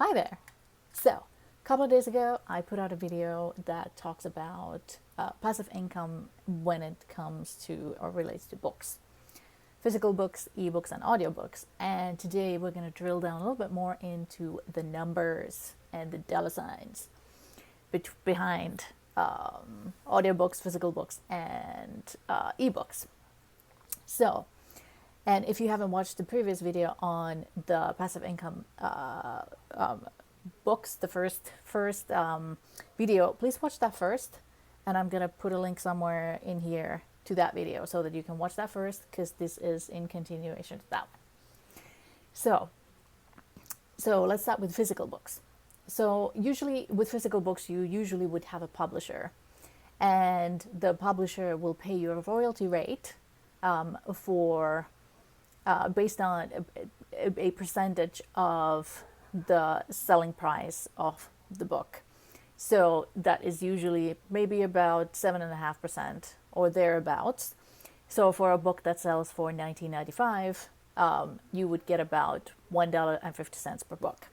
Hi there. So, a couple of days ago, I put out a video that talks about passive income when it comes to or relates to books, physical books, ebooks, and audiobooks. And today we're going to drill down a little bit more into the numbers and the dollar signs behind audiobooks, physical books, and ebooks. So, and if you haven't watched the previous video on the passive income books, the first video, please watch that first. And I'm gonna put a link somewhere in here to that video so that you can watch that first, because this is in continuation to that one. So let's start with physical books. So usually with physical books, you usually would have a publisher, and the publisher will pay you a royalty rate for based on a percentage of the selling price of the book. So that is usually maybe about 7.5% or thereabouts. So for a book that sells for $19.95, you would get about $1.50 per book.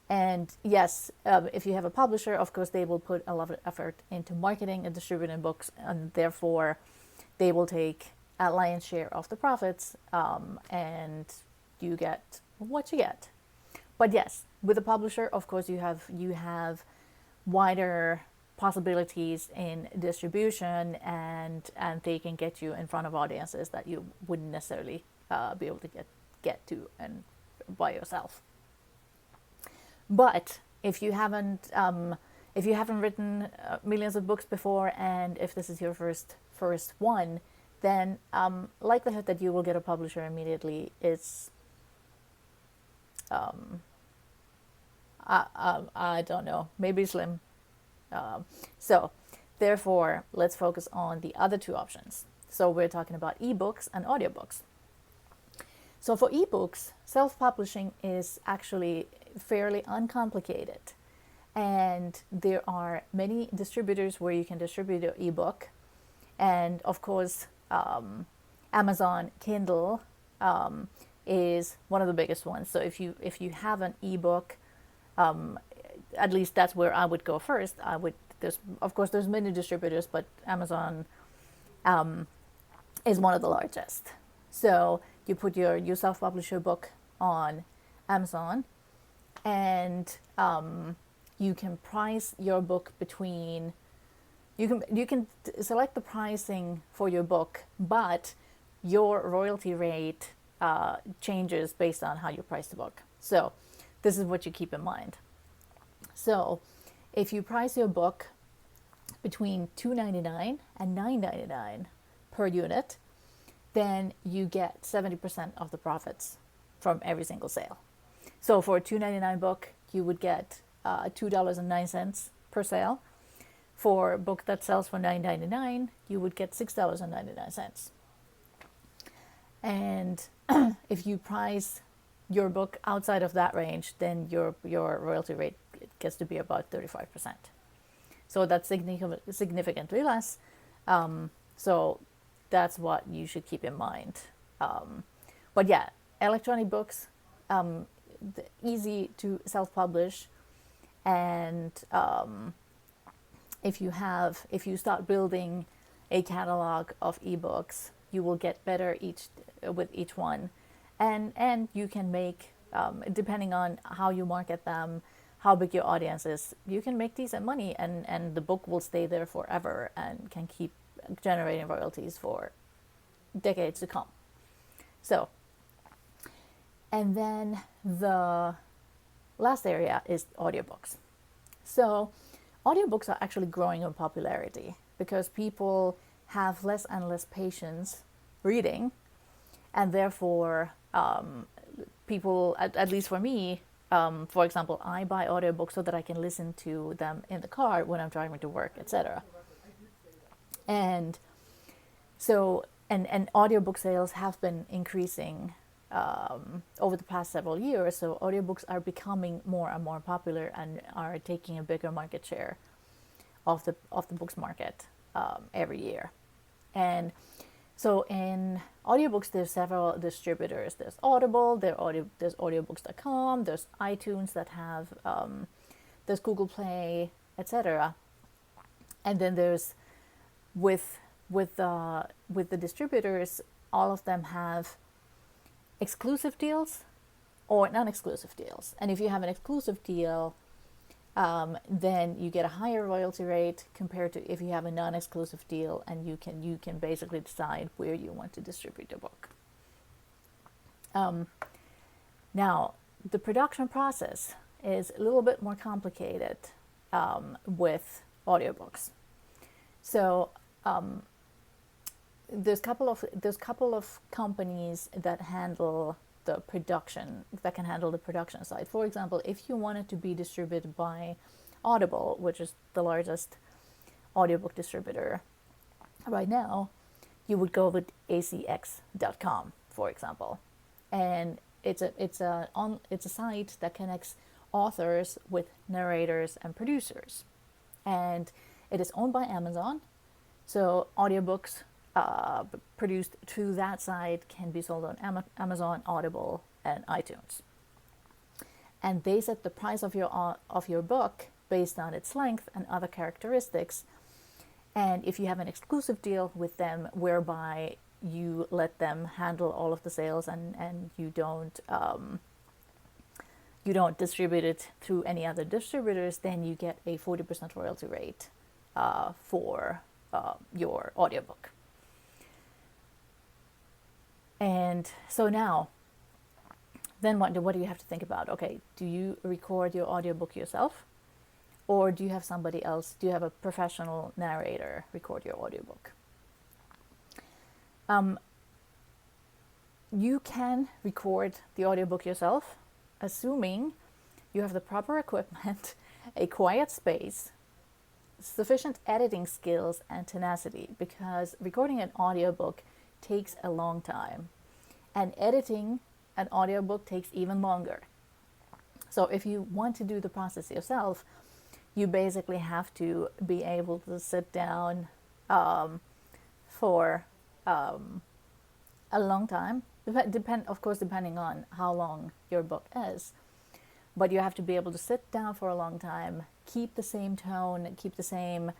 And yes, if you have a publisher, of course, they will put a lot of effort into marketing and distributing books, and therefore they will take a lion's share of the profits, and you get what you get. But yes, with a publisher, of course, you have wider possibilities in distribution, and they can get you in front of audiences that you wouldn't necessarily be able to get to and by yourself. But if you haven't written millions of books before, and if this is your first one, then likelihood that you will get a publisher immediately is I don't know, maybe slim. So therefore, let's focus on the other two options. So we're talking about ebooks and audiobooks. So for ebooks, self-publishing is actually fairly uncomplicated. And there are many distributors where you can distribute your ebook. And of course, Amazon Kindle is one of the biggest ones. So if you have an ebook, at least that's where I would go first. There's many distributors, but Amazon is one of the largest. So you put you self-publish your book on Amazon, and you can price your book between. You can select the pricing for your book, but your royalty rate changes based on how you price the book. So this is what you keep in mind. So if you price your book between $2.99 and $9.99 per unit, then you get 70% of the profits from every single sale. So for a $2.99 book, you would get $2.09 per sale. For a book that sells for $9.99, you would get $6.99. And if you price your book outside of that range, then your royalty rate gets to be about 35%. So that's significantly less. So that's what you should keep in mind. But yeah, electronic books, easy to self-publish, and if you start building a catalog of ebooks, you will get better with each one, and you can make, depending on how you market them, how big your audience is, you can make decent money, and the book will stay there forever and can keep generating royalties for decades to come. So, and then the last area is audiobooks. So audiobooks are actually growing in popularity because people have less and less patience reading, and therefore people, at least for me, for example, I buy audiobooks so that I can listen to them in the car when I'm driving to work, etc. And so, and audiobook sales have been increasing over the past several years. So audiobooks are becoming more and more popular and are taking a bigger market share of the books market every year. And So in audiobooks, there's several distributors. There's Audible, there's audiobooks.com, there's iTunes that have, there's Google Play, etc. And then there's with the distributors, all of them have exclusive deals or non-exclusive deals. And if you have an exclusive deal, then you get a higher royalty rate compared to if you have a non-exclusive deal, and you can basically decide where you want to distribute your book. Now, the production process is a little bit more complicated with audiobooks. So there's couple of companies that handle the production, that can handle the production side. For example, if you wanted to be distributed by Audible, which is the largest audiobook distributor right now, you would go with acx.com, for example. And it's a site that connects authors with narrators and producers. And it is owned by Amazon. So audiobooks produced through that site can be sold on Amazon, Audible, and iTunes. And they set the price of your book based on its length and other characteristics. And if you have an exclusive deal with them whereby you let them handle all of the sales and you don't distribute it through any other distributors, then you get a 40% royalty rate for your audiobook. And so now, then what do you have to think about? Okay, do you record your audiobook yourself? Or do you have somebody else, do you have a professional narrator record your audiobook? You can record the audiobook yourself, assuming you have the proper equipment, a quiet space, sufficient editing skills, and tenacity, because recording an audiobook takes a long time, and editing an audiobook takes even longer. So if you want to do the process yourself, you basically have to be able to sit down for a long time, depending on how long your book is. But you have to be able to sit down for a long time, keep the same tone, keep the same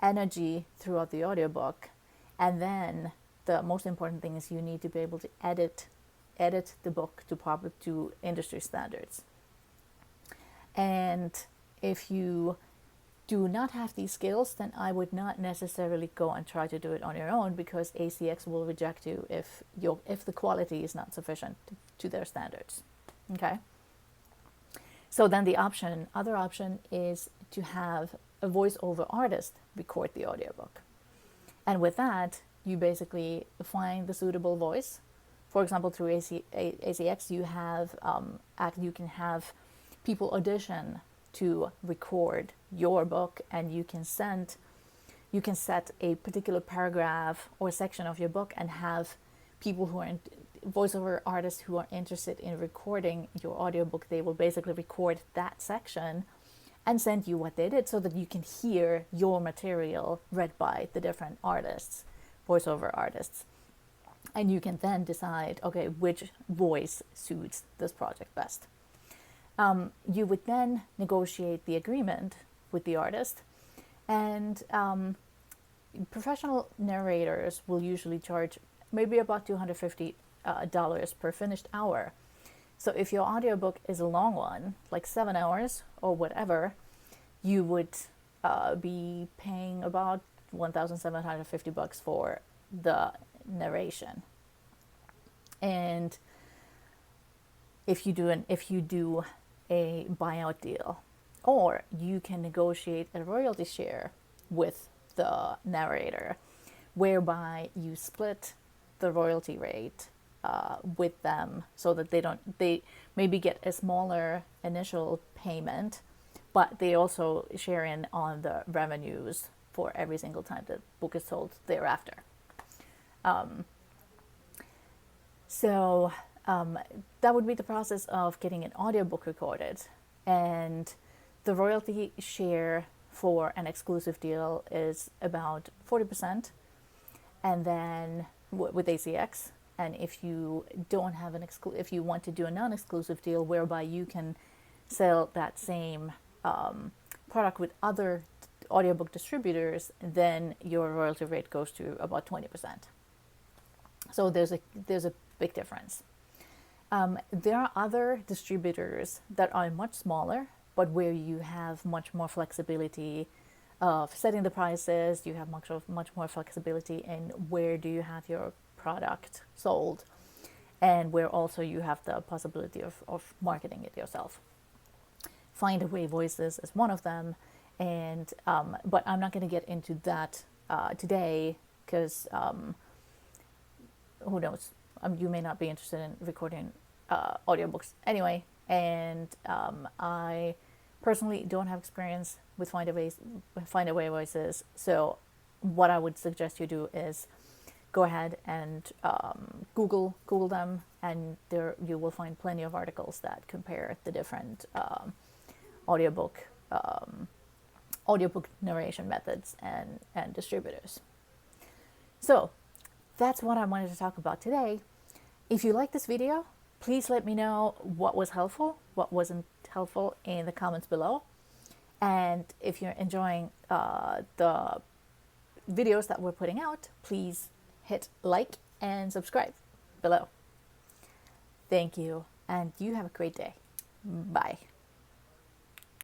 energy throughout the audiobook, and then the most important thing is you need to be able to edit the book to industry standards. And if you do not have these skills, then I would not necessarily go and try to do it on your own, because ACX will reject you if the quality is not sufficient to their standards. Okay. So then the other option is to have a voiceover artist record the audiobook. And with that, you basically find the suitable voice. For example, through ACX, you can have people audition to record your book, and you can set a particular paragraph or section of your book and have people who are voiceover artists who are interested in recording your audiobook. They will basically record that section and send you what they did, so that you can hear your material read by the different artists, voiceover artists. And you can then decide, okay, which voice suits this project best. You would then negotiate the agreement with the artist, and professional narrators will usually charge maybe about $250 per finished hour. So if your audiobook is a long one, like 7 hours or whatever, you would be paying about $1,750 for the narration. And if you do a buyout deal, or you can negotiate a royalty share with the narrator, whereby you split the royalty rate with them, so that they maybe get a smaller initial payment, but they also share in on the revenues for every single time the book is sold thereafter. So that would be the process of getting an audiobook recorded. And the royalty share for an exclusive deal is about 40%. And then with ACX. And if you don't have if you want to do a non-exclusive deal whereby you can sell that same product with other audiobook distributors, then your royalty rate goes to about 20%. So there's a big difference. There are other distributors that are much smaller, but where you have much more flexibility of setting the prices. You have much more flexibility in where do you have your product sold, and where also you have the possibility of marketing it yourself. Find a Way Voices is one of them, and but I'm not going to get into that today, because who knows, you may not be interested in recording audiobooks anyway, and I personally don't have experience with Find a Way Voices. So what I would suggest you do is go ahead and Google them, and there you will find plenty of articles that compare the different audiobook narration methods and distributors. So that's what I wanted to talk about today. If you like this video, please let me know what was helpful, what wasn't helpful in the comments below. And if you're enjoying the videos that we're putting out, please hit like and subscribe below. Thank you, and you have a great day. Bye.